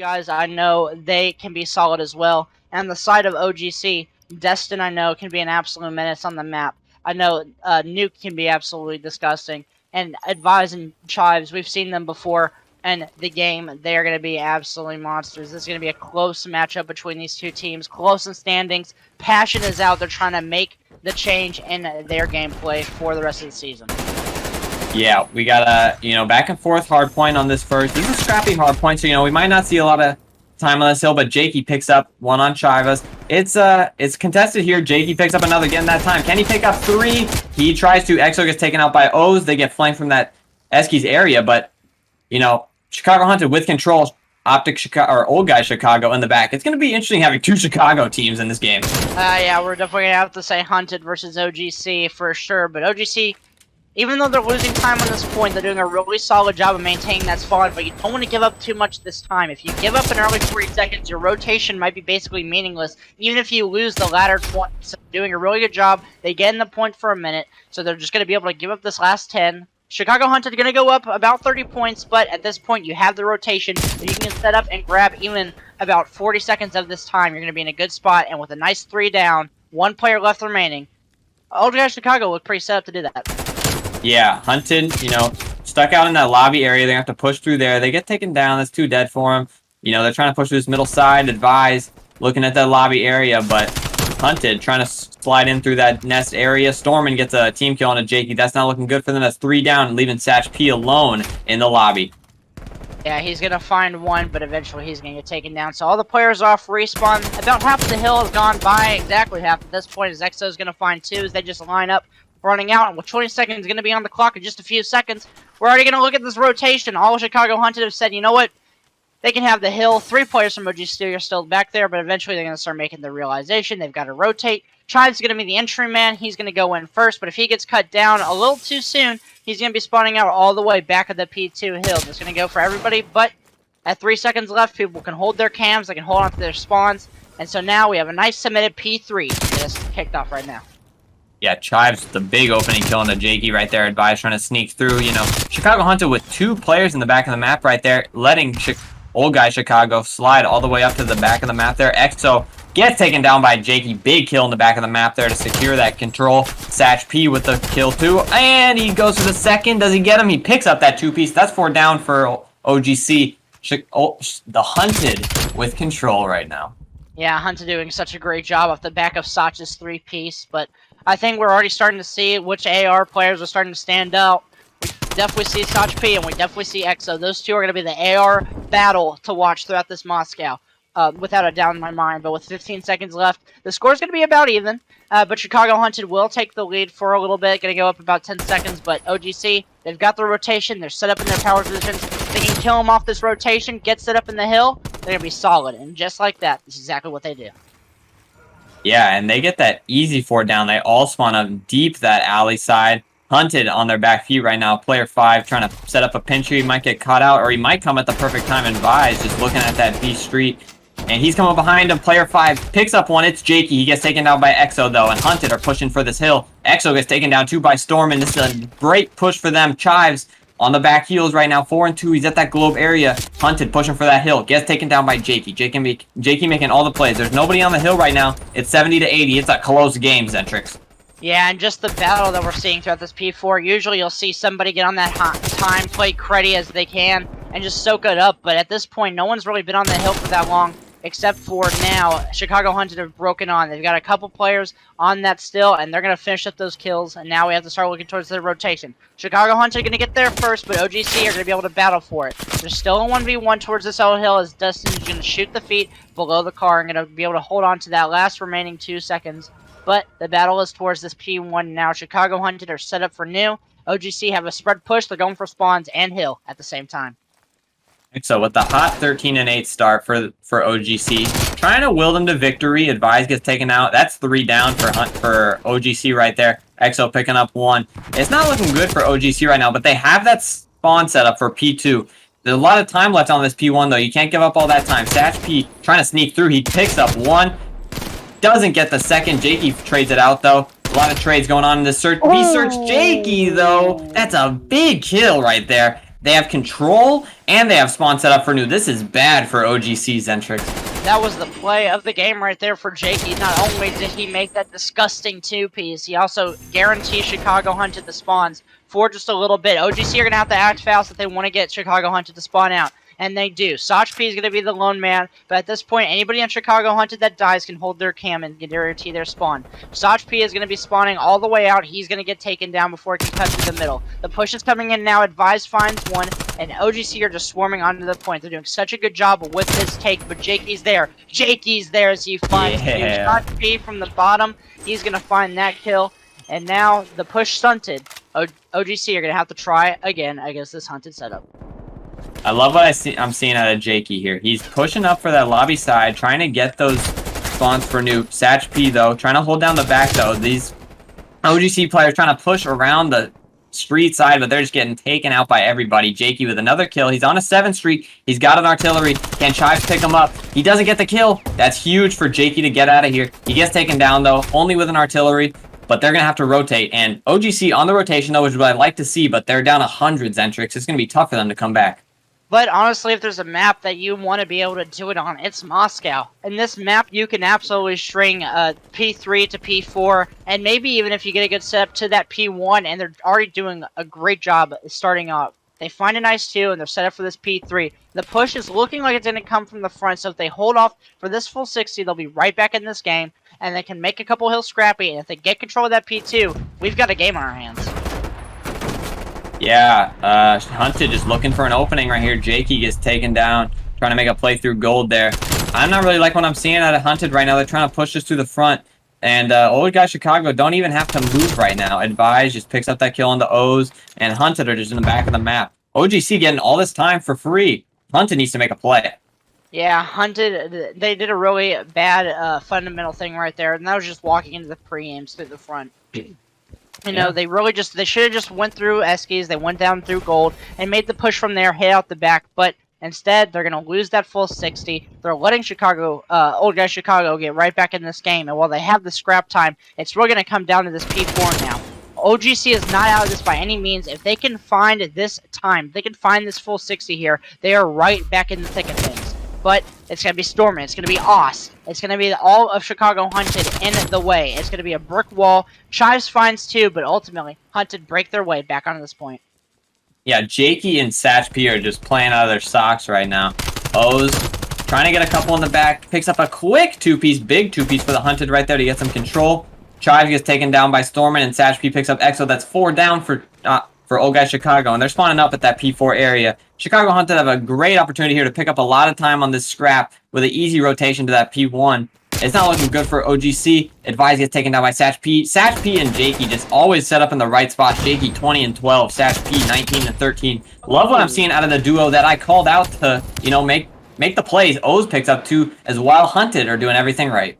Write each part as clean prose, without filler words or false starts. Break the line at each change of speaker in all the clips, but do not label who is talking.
guys, I know they can be solid as well. And the side of OGC, Destin, I know, can be an absolute menace on the map. I know Nuke can be absolutely disgusting. And Advise and Chives, we've seen them before in the game. They are going to be absolutely monsters. This is going to be a close matchup between these two teams. Close in standings. Passion is out. They're trying to make the change in their gameplay for the rest of the season.
Yeah, we got a, back and forth hard point on this first. This is a scrappy hard point, so, we might not see a lot of time on this hill, but Jakey picks up one on Chivas. It's contested here. Jakey picks up another again that time. Can he pick up 3? He tries to. Exo gets taken out by O's. They get flanked from that Eskies area, but, Chicago Hunted with control. Optic Chicago, or Old Guy Chicago in the back. It's going to be interesting having 2 Chicago teams in this game.
Yeah, we're definitely going to have to say Hunted versus OGC for sure, but OGC, even though they're losing time on this point, they're doing a really solid job of maintaining that spawn, but you don't want to give up too much this time. If you give up an early 40 seconds, your rotation might be basically meaningless, even if you lose the latter 20. So doing a really good job. They get in the point for a minute, so they're just going to be able to give up this last 10. Chicago Hunted going to go up about 30 points, but at this point you have the rotation, so you can set up and grab even about 40 seconds of this time. You're going to be in a good spot, and with a nice 3 down, 1 player left remaining, Old Guy Chicago look pretty set up to do that.
Yeah, Hunted, stuck out in that lobby area. They have to push through there. They get taken down. That's too dead for them. They're trying to push through this middle side. Advise, looking at that lobby area, but Hunted trying to slide in through that nest area. Stormin gets a team kill on a Jakey. That's not looking good for them. That's 3 down, leaving Satch P alone in the lobby.
Yeah, he's going to find 1, but eventually he's going to get taken down. So all the players off respawn. About half of the hill has gone by. Exactly half at this point, as Exo's going to find 2 as they just line up, running out. And with 20 seconds going to be on the clock in just a few seconds, we're already going to look at this rotation. All Chicago Hunted have said, you know what? They can have the hill. 3 players from OG Studio are still back there, but eventually they're going to start making the realization. They've got to rotate. Chive's going to be the entry man. He's going to go in first, but if he gets cut down a little too soon, he's going to be spawning out all the way back at the P2 hill. That's going to go for everybody, but at 3 seconds left, people can hold their cams. They can hold on to their spawns. And so now we have a nice submitted P3 that's kicked off right now.
Yeah, Chives, the big opening kill on the Jakey right there. Advise trying to sneak through. Chicago Hunted with 2 players in the back of the map right there, letting Old Guy Chicago slide all the way up to the back of the map there. Exo gets taken down by Jakey. Big kill in the back of the map there to secure that control. Satch P with the kill too. And he goes for the second. Does he get him? He picks up that 2-piece. That's 4 down for OGC. The Hunted with control right now.
Yeah, Hunted doing such a great job off the back of Satch's 3-piece. But I think we're already starting to see which AR players are starting to stand out. We definitely see Satch P and we definitely see Exo. Those two are going to be the AR battle to watch throughout this Moscow. Without a doubt in my mind, but with 15 seconds left, the score is going to be about even, but Chicago Hunted will take the lead for a little bit, going to go up about 10 seconds, but OGC, they've got the rotation, they're set up in their power positions, they can kill them off this rotation, get set up in the hill, they're going to be solid, and just like that, this is exactly what they do.
Yeah, and they get that easy 4 down, they all spawn up deep that alley side. Hunted on their back feet right now. Player 5 trying to set up a pincher. He might get caught out, or he might come at the perfect time and Advise just looking at that B street. And he's coming behind him. Player 5 picks up 1. It's Jakey. He gets taken down by Exo, though, and Hunted are pushing for this hill. Exo gets taken down, 2 by Storm, and this is a great push for them. Chives on the back heels right now, 4 and 2. He's at that globe area. Hunted pushing for that hill. Gets taken down by Jakey. Jakey making all the plays. There's nobody on the hill right now. It's 70 to 80. It's a close game, Zentrix.
Yeah, and just the battle that we're seeing throughout this P4, usually you'll see somebody get on that time, play cruddy as they can, and just soak it up, but at this point, no one's really been on the hill for that long, except for now. Chicago Hunted have broken on. They've got a couple players on that still, and they're going to finish up those kills, and now we have to start looking towards the rotation. Chicago Hunted are going to get there first, but OGC are going to be able to battle for it. There's still a 1v1 towards this old hill as Dustin's going to shoot the feet below the car and going to be able to hold on to that last remaining 2 seconds. But the battle is towards this P1 now. Chicago Hunted are set up for new. OGC have a spread push. They're going for spawns and hill at the same time.
So with the hot 13-8 start for OGC, trying to will them to victory. Advise gets taken out. That's 3 down for OGC right there. Exo picking up 1. It's not looking good for OGC right now, but they have that spawn set up for P2. There's a lot of time left on this P1, though. You can't give up all that time. Satch P trying to sneak through. He picks up 1. Doesn't get the second. Jakey trades it out, though. A lot of trades going on in this search. We search Jakey, though. That's a big kill right there. They have control, and they have spawn set up for new. This is bad for OGC Zentrix.
That was the play of the game right there for Jakey. Not only did he make that disgusting 2-piece, he also guaranteed Chicago Hunted the spawns for just a little bit. OGC are going to have to act fast if they want to get Chicago Hunted to spawn out. And they do. Sach P is going to be the lone man, but at this point, anybody in Chicago Hunted that dies can hold their cam and guarantee their spawn. Sach P is going to be spawning all the way out. He's going to get taken down before he can cut through the middle. The push is coming in now. Advise finds one, and OGC are just swarming onto the point. They're doing such a good job with this take, but Jakey's there. Jakey's there as he finds Sach P from the bottom. He's going to find that kill, and now the push stunted. OGC are going to have to try again against this Hunted setup.
I love what I'm seeing out of Jakey here. He's pushing up for that lobby side, trying to get those spawns for new. Sach P, though, trying to hold down the back, though. These OGC players trying to push around the street side, but they're just getting taken out by everybody. Jakey with another kill. He's on a 7th street. He's got an artillery. Can Chives pick him up? He doesn't get the kill. That's huge for Jakey to get out of here. He gets taken down, though, only with an artillery. But they're going to have to rotate. And OGC on the rotation, though, which is what I'd like to see, but they're down 100 Zentrix. It's going to be tough for them to come back.
But honestly, if there's a map that you want to be able to do it on, it's Moscow. In this map, you can absolutely string P3 to P4, and maybe even if you get a good setup to that P1, and they're already doing a great job starting off. They find a nice 2, and they're set up for this P3. The push is looking like it's going to come from the front, so if they hold off for this full 60, they'll be right back in this game, and they can make a couple hills scrappy, and if they get control of that P2, we've got a game on our hands.
Yeah, Hunted just looking for an opening right here. Jakey gets taken down, trying to make a play through gold there. I'm not really liking what I'm seeing out of Hunted right now. They're trying to push us through the front. And old guy Chicago don't even have to move right now. Advise just picks up that kill on the O's, and Hunted are just in the back of the map. OGC getting all this time for free. Hunted needs to make a play.
Yeah, Hunted, they did a really bad fundamental thing right there, and that was just walking into the pre-aims through the front. You know, they should have just went through Eskies, they went down through gold, and made the push from there, hit out the back, but instead, they're going to lose that full 60. They're letting Chicago, old guy Chicago, get right back in this game, and while they have the scrap time, it's really going to come down to this P4 now. OGC is not out of this by any means. If they can find this time, if they can find this full 60 here, they are right back in the thick of things. But it's going to be Stormin, it's going to be Oss, it's going to be all of Chicago Hunted in the way. It's going to be a brick wall. Chives finds 2, but ultimately, Hunted break their way back onto this point.
Yeah, Jakey and Sach P are just playing out of their socks right now. O's trying to get a couple in the back. Picks up a quick 2-piece, big 2-piece for the Hunted right there to get some control. Chives gets taken down by Stormin, and Sach P picks up Exo. That's 4 down for old guy Chicago, and they're spawning up at that P4 area. Chicago Hunted have a great opportunity here to pick up a lot of time on this scrap with an easy rotation to that P1. It's not looking good for OGC. Advise gets taken down by Sach P. Sach P and Jakey just always set up in the right spot. Jakey 20 and 12, Sach P 19 and 13. Love what I'm seeing out of the duo that I called out to, you know, make the plays. O's picks up 2 as well. Hunted are doing everything right.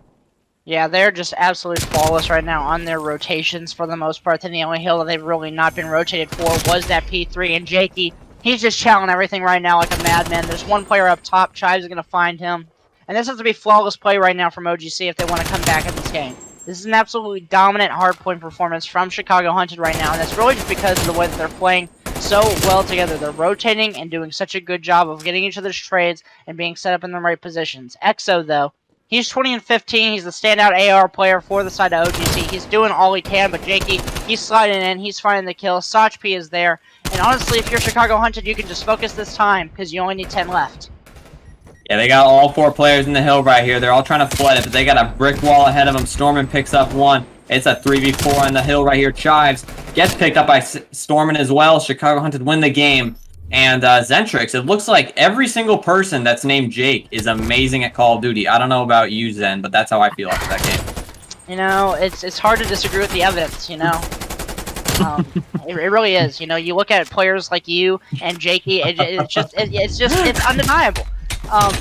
Yeah, they're just absolutely flawless right now on their rotations for the most part. And the only hill that they've really not been rotated for was that P3. And Jakey, he's just chowing everything right now like a madman. There's one player up top. Chives is going to find him. And this has to be flawless play right now from OGC if they want to come back in this game. This is an absolutely dominant hardpoint performance from Chicago Hunted right now. And that's really just because of the way that they're playing so well together. They're rotating and doing such a good job of getting each other's trades and being set up in the right positions. Exo, though, he's 20 and 15. He's the standout AR player for the side of OGC. He's doing all he can, but Jakey, he's sliding in. He's finding the kill. Sach P is there. And honestly, if you're Chicago Hunted, you can just focus this time because you only need 10 left.
Yeah, they got all 4 players in the hill right here. They're all trying to flood it, but they got a brick wall ahead of them. Stormin picks up 1. It's a 3v4 on the hill right here. Chives gets picked up by Stormin as well. Chicago Hunted win the game. And Zentrix, it looks like every single person that's named Jake is amazing at Call of Duty. I don't know about you, Zen, but that's how I feel after that game.
You know, it's hard to disagree with the evidence, you know? It really is. You know, you look at players like you and Jakey, it's undeniable.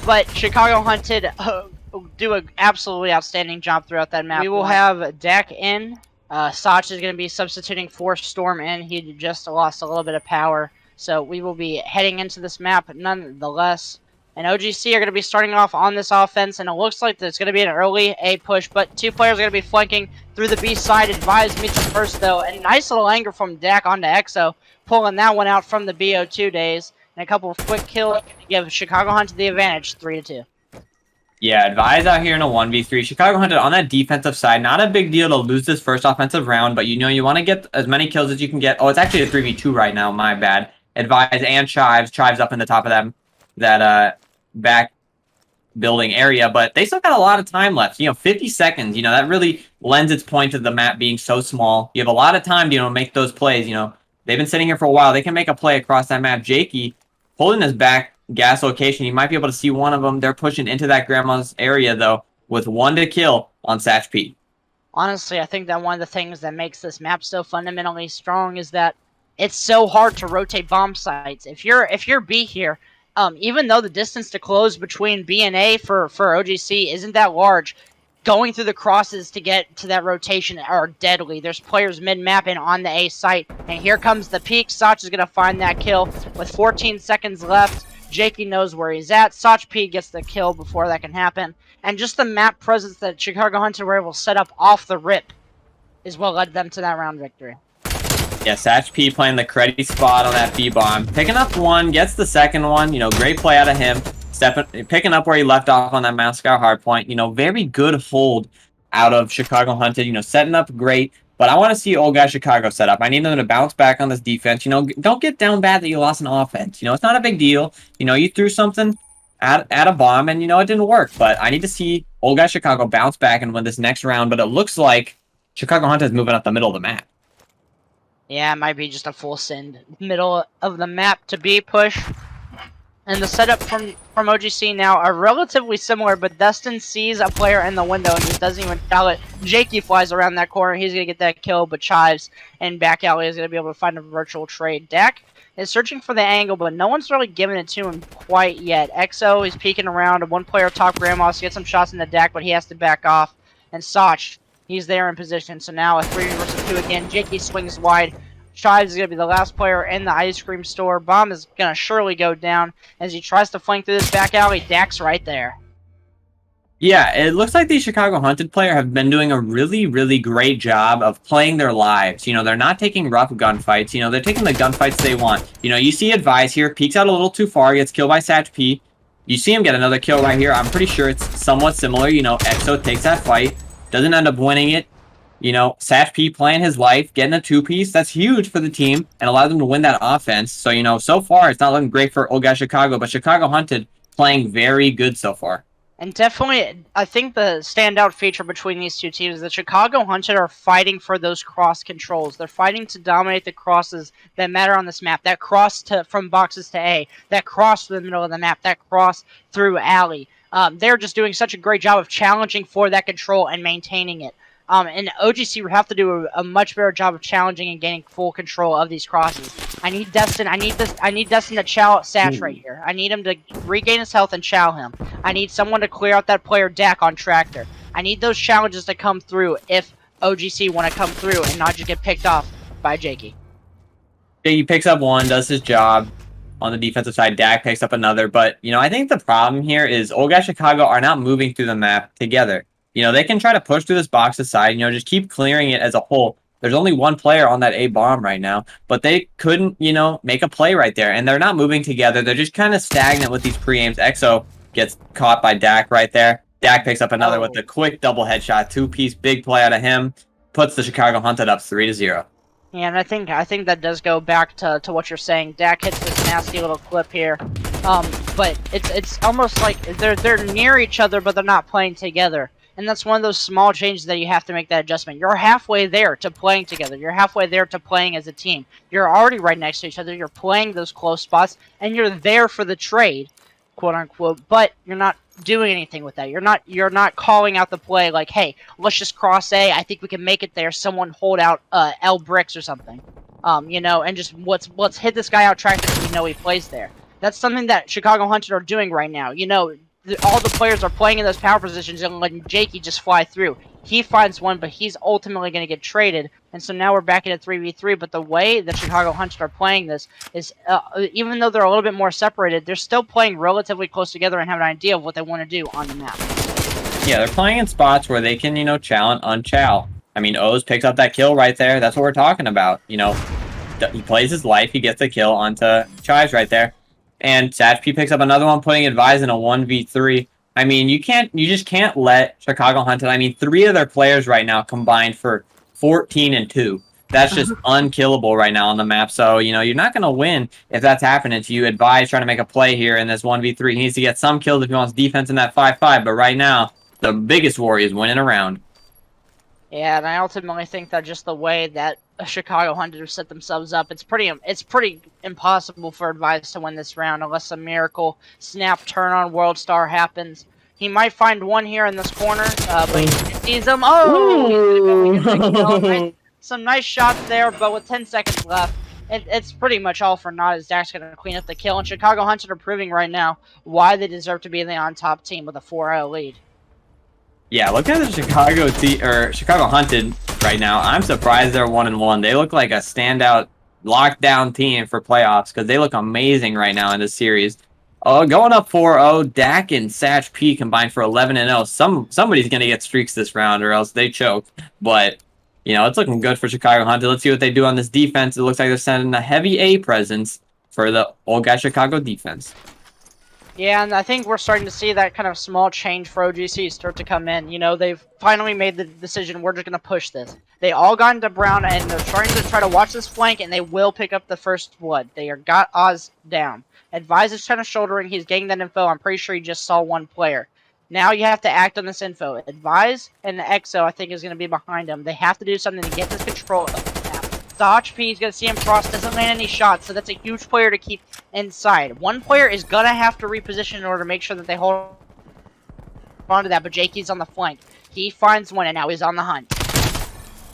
But Chicago Hunted do an absolutely outstanding job throughout that map. We will have Dak in. Sach is going to be substituting for Storm in. He just lost a little bit of power. So we will be heading into this map nonetheless. And OGC are going to be starting off on this offense, and it looks like there's going to be an early A push, but 2 players are going to be flanking through the B side. Advise meets them first, though, and nice little anger from Dak onto Exo, pulling that one out from the BO2 days, and a couple of quick kills to give Chicago Hunt the advantage, 3-2.
Yeah, Advise out here in a 1v3. Chicago Hunted on that defensive side. Not a big deal to lose this first offensive round, but you want to get as many kills as you can get. Oh, it's actually a 3v2 right now, my bad. Advise and Chives. Chives up in the top of that back building area, but they still got a lot of time left. 50 seconds. That really lends its point to the map being so small. You have a lot of time to make those plays. They've been sitting here for a while. They can make a play across that map. Jakey holding his back gas location. You might be able to see one of them. They're pushing into that grandma's area though, with 1 to kill on Satch P.
Honestly, I think that one of the things that makes this map so fundamentally strong is that it's so hard to rotate bomb sites. If you're B here, even though the distance to close between B and A for OGC isn't that large, going through the crosses to get to that rotation are deadly. There's players mid-map and on the A site, and here comes the peak. Sach is going to find that kill with 14 seconds left. Jakey knows where he's at. Sach P gets the kill before that can happen. And just the map presence that Chicago Hunter were able to set up off the rip is what led them to that round victory.
Yeah, Satch P playing the credit spot on that B-bomb. Picking up one, gets the second one. Great play out of him. Picking up where he left off on that Moscow hardpoint. Very good hold out of Chicago Hunted. Setting up great. But I want to see old guy Chicago set up. I need them to bounce back on this defense. Don't get down bad that you lost an offense. It's not a big deal. You threw something at a bomb and, it didn't work. But I need to see old guy Chicago bounce back and win this next round. But it looks like Chicago Hunter is moving up the middle of the map.
Yeah, it might be just a full send. Middle of the map to B push. And the setup from OGC now are relatively similar, but Dustin sees a player in the window and just doesn't even tell it. Jakey flies around that corner. He's going to get that kill, but Chives and back alley is going to be able to find a virtual trade. Dak is searching for the angle, but no one's really giving it to him quite yet. Exo is peeking around. One player top grandma to get some shots into Dak, but he has to back off. And Sach, he's there in position. So now a 3 versus 2 again. Jakey swings wide. Chives is going to be the last player in the ice cream store. Bomb is going to surely go down as he tries to flank through this back alley. Dak's right there.
Yeah, it looks like these Chicago Hunted players have been doing a really, really great job of playing their lives. They're not taking rough gunfights. They're taking the gunfights they want. You see Advise here, peeks out a little too far, gets killed by Satch P. You see him get another kill right here. I'm pretty sure it's somewhat similar. Exo takes that fight, doesn't end up winning it. Satch P playing his life, getting a 2-piece. That's huge for the team and allows them to win that offense. So, so far, it's not looking great for old guy Chicago, but Chicago Hunted playing very good so far.
And definitely, I think the standout feature between these two teams is that Chicago Hunted are fighting for those cross controls. They're fighting to dominate the crosses that matter on this map. That cross from boxes to A, that cross to the middle of the map, that cross through alley. They're just doing such a great job of challenging for that control and maintaining it. And OGC would have to do a much better job of challenging and gaining full control of these crosses. I need Destin. I need Destin to chow Satch right here. I need him to regain his health and chow him. I need someone to clear out that player Dak on Tractor. I need those challenges to come through if OGC want to come through and not just get picked off by Jakey.
Jakey picks up one, does his job on the defensive side. Dak picks up another. But, I think the problem here is old guy Chicago are not moving through the map together. They can try to push through this box aside, just keep clearing it as a whole. There's only one player on that A bomb right now, but they couldn't, make a play right there. And they're not moving together. They're just kind of stagnant with these pre-aims. Exo gets caught by Dak right there. Dak picks up another with a quick double headshot, 2-piece, big play out of him. Puts the Chicago Hunted up 3-0.
Yeah, and I think that does go back to what you're saying. Dak hits this nasty little clip here. But it's almost like they're near each other, but they're not playing together. And that's one of those small changes that you have to make that adjustment. You're halfway there to playing together. You're halfway there to playing as a team. You're already right next to each other. You're playing those close spots, and you're there for the trade, quote unquote. But you're not doing anything with that. You're not calling out the play like, hey, let's just cross A. I think we can make it there. Someone hold out L bricks or something, and just let's hit this guy out Tractor so we know he plays there. That's something that Chicago Hunted are doing right now. all the players are playing in those power positions and letting Jakey just fly through. He finds one, but he's ultimately going to get traded. And so now we're back in a 3v3. But the way that Chicago Hunted are playing this is, even though they're a little bit more separated, they're still playing relatively close together and have an idea of what they want to do on the map.
Yeah, they're playing in spots where they can, chow and unchow. I mean, O's picks up that kill right there. That's what we're talking about. He plays his life. He gets the kill onto Chives right there. And Satch P picks up another one, putting Advise in a 1v3. I mean, you just can't let Chicago Hunted. I mean, 3 of their players right now combined for 14 and 2. That's just unkillable right now on the map. So, you're not going to win if that's happening to you. Advise trying to make a play here in this 1v3. He needs to get some kills if he wants defense in that 5-5. But right now, the biggest worry is winning a round.
Yeah, and I ultimately think that just the way that Chicago Hunted have set themselves up, it's pretty impossible for Advise to win this round unless a miracle snap turn on World Star happens. He might find one here in this corner, but he sees him. Oh! Some nice shots there, but with 10 seconds left, it's pretty much all for naught as Dak's going to clean up the kill. And Chicago Hunted are proving right now why they deserve to be the on-top team with a 4-0 lead.
Yeah, look at the Chicago Hunted right now. I'm surprised they're 1-1. They look like a standout lockdown team for playoffs because they look amazing right now in this series. Going up 4-0, Dak and Satch P combined for 11-0. Somebody's gonna get streaks this round or else they choke. But it's looking good for Chicago Hunted. Let's see what they do on this defense. It looks like they're sending a heavy A presence for the old guy Chicago defense.
Yeah, and I think we're starting to see that kind of small change for OGC start to come in. They've finally made the decision, we're just going to push this. They all got into Brown, and they're starting to try to watch this flank, and they will pick up the first blood. They got Oz down. Advise is trying to shouldering. He's getting that info. I'm pretty sure he just saw one player. Now you have to act on this info. Advise and the EXO, I think, is going to be behind him. They have to do something to get this control of the map. Dodge P is going to see him cross, doesn't land any shots, so that's a huge player to keep inside. One player is going to have to reposition in order to make sure that they hold on to that, but Jakey's on the flank. He finds one, and now he's on the hunt.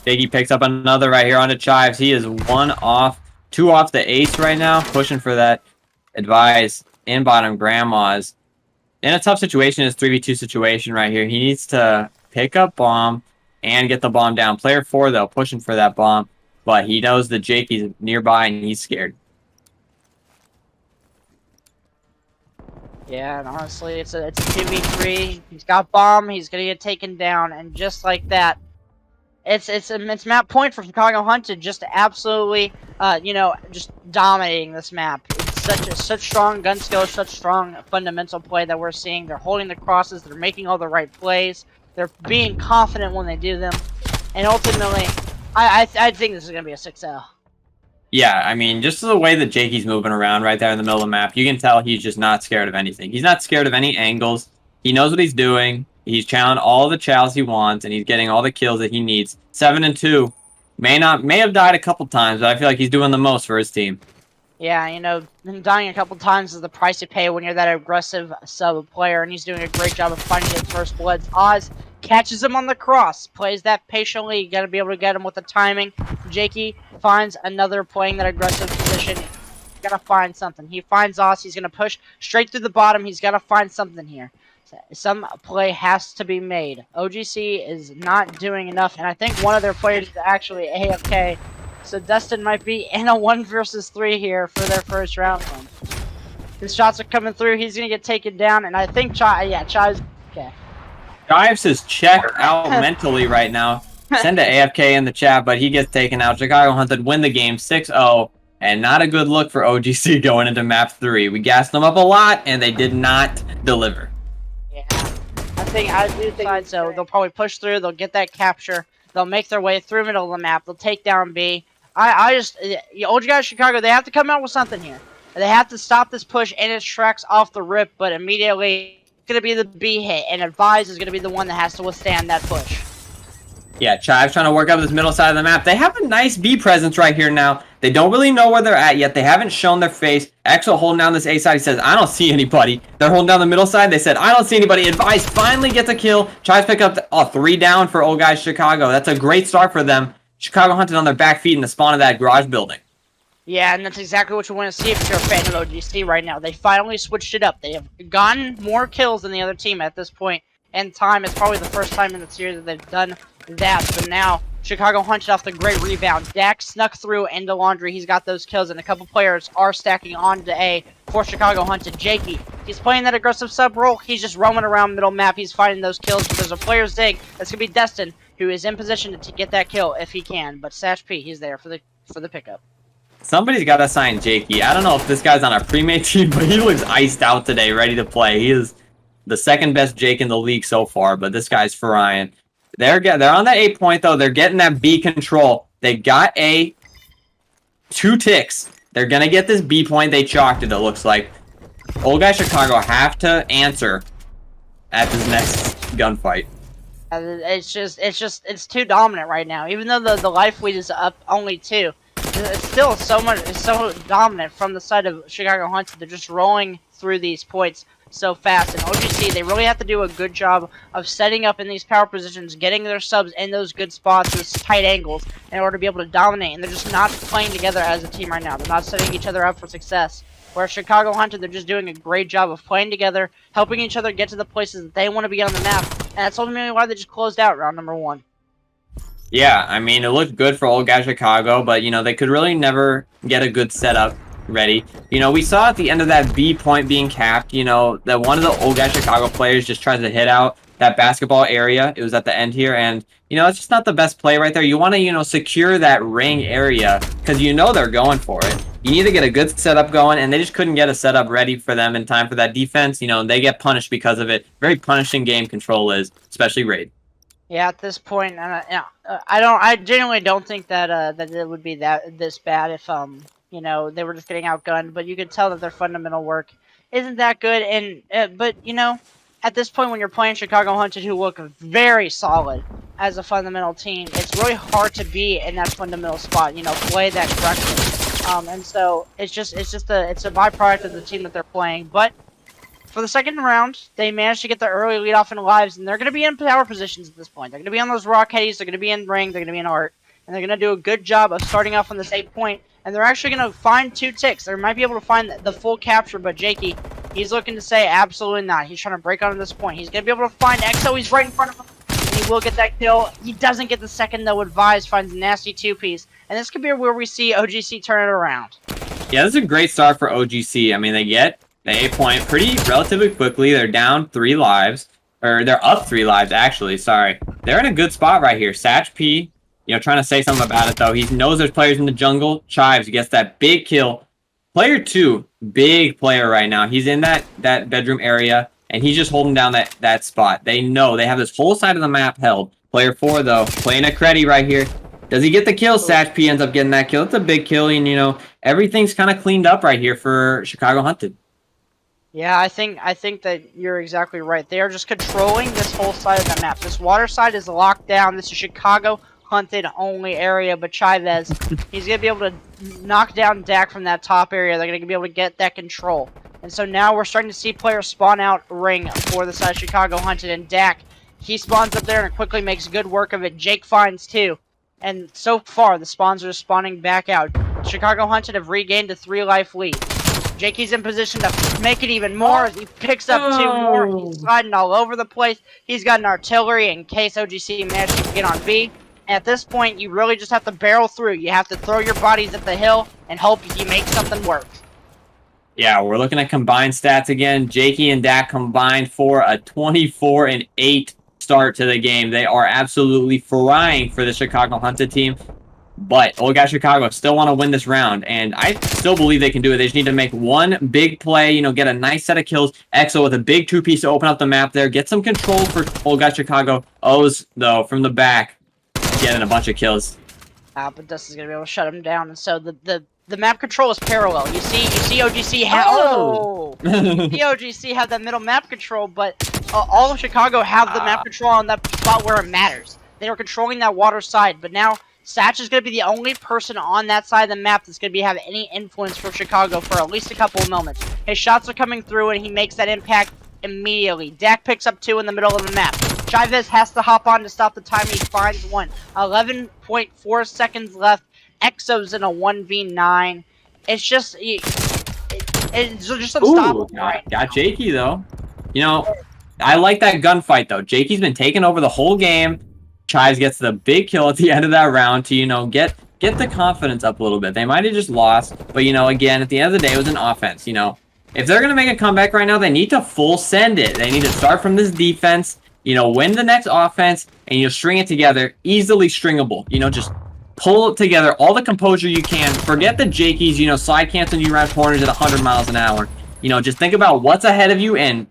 Jakey picks up another right here onto Chives. He is 2 off the ace right now, pushing for that Advise in bottom Grandma's. In a tough situation, his 3v2 situation right here. He needs to pick up bomb and get the bomb down. Player 4, though, pushing for that bomb. But he knows that Jakey's nearby and he's scared.
Yeah, and honestly, it's a 2v3. He's got bomb. He's gonna get taken down, and just like that, it's map point for Chicago Hunted. Just absolutely, just dominating this map. It's such strong gun skills, such strong fundamental play that we're seeing. They're holding the crosses. They're making all the right plays. They're being confident when they do them, and ultimately, I think this is gonna be a 6-0.
Yeah, I mean, just the way that Jakey's moving around right there in the middle of the map, you can tell he's just not scared of anything. He's not scared of any angles. He knows what he's doing. He's chowing all the chows he wants, and he's getting all the kills that he needs. 7-2. May have died a couple times, but I feel like he's doing the most for his team.
Yeah, him dying a couple times is the price you pay when you're that aggressive sub player, and he's doing a great job of finding his first bloods. Oz catches him on the cross, plays that patiently. You gotta be able to get him with the timing. Jakey finds another playing that aggressive position. He's gotta find something. He finds Oz. He's gonna push straight through the bottom. He's gotta find something here. Some play has to be made. OGC is not doing enough, and I think one of their players is actually AFK. So Dustin might be in a 1 versus 3 here for their first round one. His shots are coming through. He's gonna get taken down, and I think Chives. Okay.
Chives is checked out mentally right now. Send a AFK in the chat, but he gets taken out. Chicago Hunted win the game 6-0, and not a good look for OGC going into map 3. We gassed them up a lot, and they did not deliver.
Yeah, I do think so. They'll probably push through. They'll get that capture. They'll make their way through middle of the map. They'll take down B. Old guys Chicago, they have to come out with something here. They have to stop this push in its tracks off the rip, but immediately it's going to be the B hit, and Advise is going to be the one that has to withstand that push.
Yeah, Chives trying to work up this middle side of the map. They have a nice B presence right here now. They don't really know where they're at yet. They haven't shown their face. Exo holding down this A side. He says, I don't see anybody. They're holding down the middle side. They said, I don't see anybody. Advise finally gets a kill. Chives pick up 3 down for old guys Chicago. That's a great start for them. Chicago Hunted on their back feet in the spawn of that garage building.
Yeah, and that's exactly what you want to see if you're a fan of OGC right now. They finally switched it up. They have gotten more kills than the other team at this point in time. It's probably the first time in the series that they've done that. But now, Chicago hunted off the great rebound. Dak snuck through into Laundry. He's got those kills, and a couple players are stacking onto A for Chicago hunted. Jakey, he's playing that aggressive sub role. He's just roaming around middle map. He's finding those kills. But there's a player Zig that's going to be Destin, who is in position to get that kill if he can. But Sash P, he's there for the pickup.
Somebody's got to sign Jakey. I don't know if this guy's on a pre-made team, but he looks iced out today, ready to play. He is the second best Jake in the league so far, but this guy's frying. They're on that 8 point, though. They're getting that B control. They got A 2 ticks. They're going to get this B point. They chalked it, it looks like. Old guy Chicago have to answer at this next gunfight.
It's too dominant right now. Even though the life lead is up only 2. It's still so dominant from the side of Chicago Hunted. They're just rolling through these points so fast. And OGC, they really have to do a good job of setting up in these power positions, getting their subs in those good spots, those tight angles, in order to be able to dominate. And they're just not playing together as a team right now. They're not setting each other up for success. Whereas Chicago Hunted, they're just doing a great job of playing together, helping each other get to the places that they want to be on the map. And that's ultimately why they just closed out round number 1.
Yeah, I mean, it looked good for old guy Chicago, but, you know, they could really never get a good setup ready. You know, we saw at the end of that B point being capped, you know, that one of the old guy Chicago players just tries to hit out that basketball area. It was at the end here, and, you know, it's just not the best play right there. You want to, you know, secure that ring area, because you know they're going for it. You need to get a good setup going, and they just couldn't get a setup ready for them in time for that defense. You know, they get punished because of it. Very punishing game control is, especially Raid.
Yeah, at this point, I genuinely don't think that that it would be this bad if you know, they were just getting outgunned. But you could tell that their fundamental work isn't that good. And but you know, at this point, when you're playing Chicago Hunted, who look very solid as a fundamental team, it's really hard to be in that fundamental spot. You know, play that correctly. And so it's a byproduct of the team that they're playing, but. For the second round, they managed to get the early lead off in lives, and they're going to be in power positions at this point. They're going to be on those rock headies, they're going to be in ring, they're going to be in art, and they're going to do a good job of starting off on this 8 point, and they're actually going to find 2 ticks. They might be able to find the full capture, but Jakey, he's looking to say absolutely not. He's trying to break onto this point. He's going to be able to find EXO, he's right in front of him, and he will get that kill. He doesn't get the second, though. Advise finds a nasty 2-piece, and this could be where we see OGC turn it around.
Yeah, this is a great start for OGC. I mean, they get the 8 point pretty relatively quickly. They're down 3 lives. Or they're up 3 lives, actually. Sorry. They're in a good spot right here. Satch P, you know, trying to say something about it, though. He knows there's players in the jungle. Chives gets that big kill. Player 2, big player right now. He's in that bedroom area, and he's just holding down that spot. They know they have this whole side of the map held. Player 4, though, playing a creddy right here. Does he get the kill? Satch P ends up getting that kill. It's a big kill, and, you know, everything's kind of cleaned up right here for Chicago Hunted.
Yeah, I think that you're exactly right. They are just controlling this whole side of the map. This water side is locked down. This is Chicago Hunted only area, but Chavez, he's going to be able to knock down Dak from that top area. They're going to be able to get that control. And so now we're starting to see players spawn out ring for the side of Chicago Hunted, and Dak, he spawns up there and quickly makes good work of it. Jake finds 2. And so far, the spawns are spawning back out. Chicago Hunted have regained a 3-life lead. Jakey's in position to make it even more as he picks up 2 more. He's sliding all over the place. He's got an artillery in case OGC manages to get on B. And at this point, you really just have to barrel through. You have to throw your bodies at the hill and hope you make something work.
Yeah, we're looking at combined stats again. Jakey and Dak combined for a 24-8 start to the game. They are absolutely frying for the Chicago Hunted team. But old guy Chicago still want to win this round, and I still believe they can do it. They just need to make one big play, you know, get a nice set of kills. EXO with a big 2-piece to open up the map there. Get some control for old guy Chicago. O's, though, from the back, getting a bunch of kills.
But Dustin's going to be able to shut him down, and so the map control is parallel. You see OGC have OGC have that middle map control, but all of Chicago have the map control on that spot where it matters. They were controlling that water side, but now Satch is going to be the only person on that side of the map that's going to have any influence for Chicago for at least a couple of moments. His shots are coming through, and he makes that impact immediately. Dak picks up 2 in the middle of the map. Chavez has to hop on to stop the time. He finds 1. 11.4 seconds left. EXO's in a 1v9. It's just it's just
Ooh,
unstoppable. Right
got
now.
Jakey though. You know, I like that gunfight though. Jakey's been taking over the whole game. Chives gets the big kill at the end of that round to, you know, get the confidence up a little bit. They might have just lost, but you know, again, at the end of the day, it was an offense. You know, if they're gonna make a comeback right now, they need to full send it. They need to start from this defense. You know, win the next offense, and you'll string it together, easily stringable. You know, just pull together all the composure you can. Forget the Jakeys, you know, slide canceling you around corners at 100 miles an hour. You know, just think about what's ahead of you and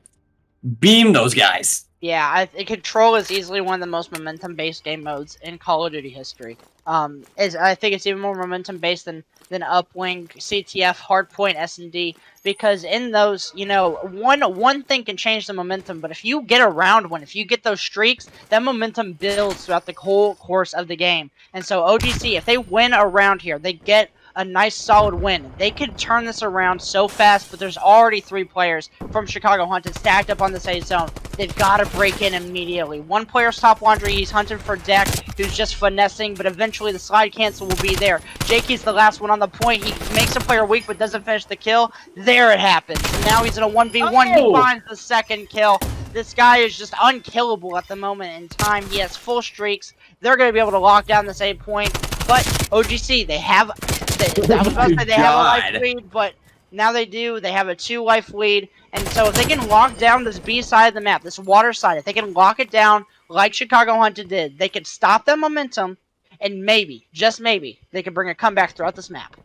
beam those guys.
Yeah, Control is easily one of the most momentum-based game modes in Call of Duty history. I think it's even more momentum-based than Upwing, CTF, Hardpoint, S&D, because in those, you know, one thing can change the momentum, but if you get around one, if you get those streaks, that momentum builds throughout the whole course of the game. And so OGC, if they win around here, they get a nice solid win. They could turn this around so fast, but there's already 3 players from Chicago Hunted stacked up on the A zone. They've got to break in immediately. One player's top laundry, he's hunting for Deck, who's just finessing, but eventually the slide cancel will be there. Jakey's the last one on the point. He makes a player weak, but doesn't finish the kill. There it happens. Now he's in a 1v1.
Oh!
He finds the second kill. This guy is just unkillable at the moment in time. He has full streaks. They're going to be able to lock down this 8 point. But OGC, they have... I was about to say they have a life lead, but now they do. They have a 2 life lead. And so if they can lock down this B side of the map, this water side, if they can lock it down like Chicago Hunted did, they could stop that momentum, and maybe, just maybe, they could bring a comeback throughout this map.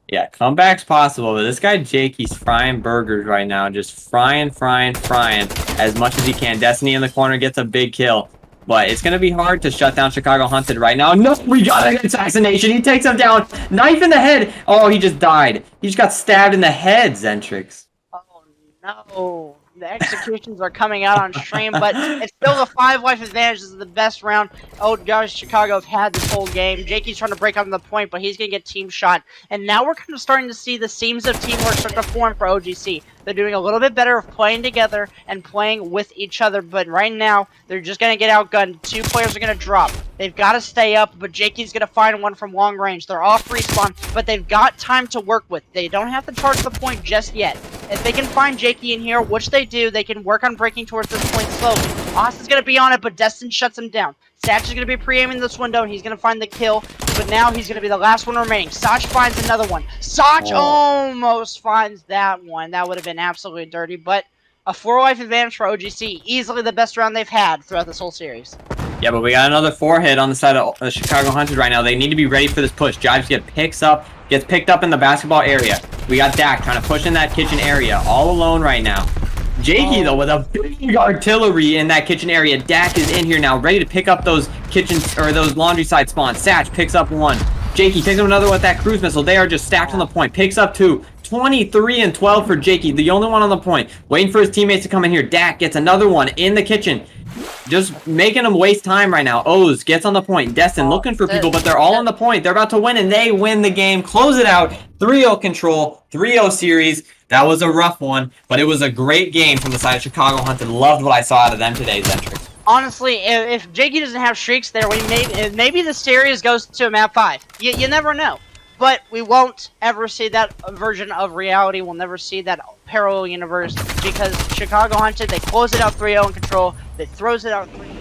Yeah, comeback's possible, but this guy Jake, he's frying burgers right now. Just frying as much as he can. Destiny in the corner gets a big kill. But it's going to be hard to shut down Chicago Hunted right now. No, we got an assassination. He takes him down. Knife in the head. Oh, he just died. He just got stabbed in the head, Zentrix.
Oh, no. The executions are coming out on stream, but it's still the 5 life advantage. This is the best round Old Guys Chicago have had this whole game. Jakey's trying to break out on the point, but he's going to get team shot. And now we're kind of starting to see the seams of teamwork start to form for OGC. They're doing a little bit better of playing together and playing with each other, but right now, they're just going to get outgunned. 2 players are going to drop. They've got to stay up, but Jakey's going to find one from long range. They're off respawn, but they've got time to work with. They don't have to charge the point just yet. If they can find Jakey in here, which they do, they can work on breaking towards this point slowly. Austin's going to be on it, but Destin shuts him down. Satch is going to be pre-aiming this window, and he's going to find the kill, but now he's going to be the last one remaining. Sach finds another one. Sach almost finds that one. That would have been absolutely dirty, but a 4 life advantage for OGC. Easily the best round they've had throughout this whole series.
Yeah, but we got another 4 hit on the side of Chicago Hunted right now. They need to be ready for this push. Jives gets picked up in the basketball area. We got Dak trying to push in that kitchen area, all alone right now. Jakey, though, with a big artillery in that kitchen area. Dak is in here now, ready to pick up those kitchens, or those laundry side spawns. Satch picks up 1. Jakey picks up another with that cruise missile. They are just stacked on the point. Picks up 2. 23 and 12 for Jakey, the only one on the point. Waiting for his teammates to come in here. Dak gets another one in the kitchen. Just making them waste time right now. Oz gets on the point. Destin looking for people, but they're all on the point. They're about to win, and they win the game. Close it out. 3-0 control. 3-0 series. That was a rough one, but it was a great game from the side of Chicago Hunted. Loved what I saw out of them today, Zentrix.
Honestly, if Jakey doesn't have streaks there, maybe the series goes to a map 5. You never know. But we won't ever see that version of reality. We'll never see that parallel universe because Chicago Hunted, they close it out 3-0 in control. They throws it out 3-0.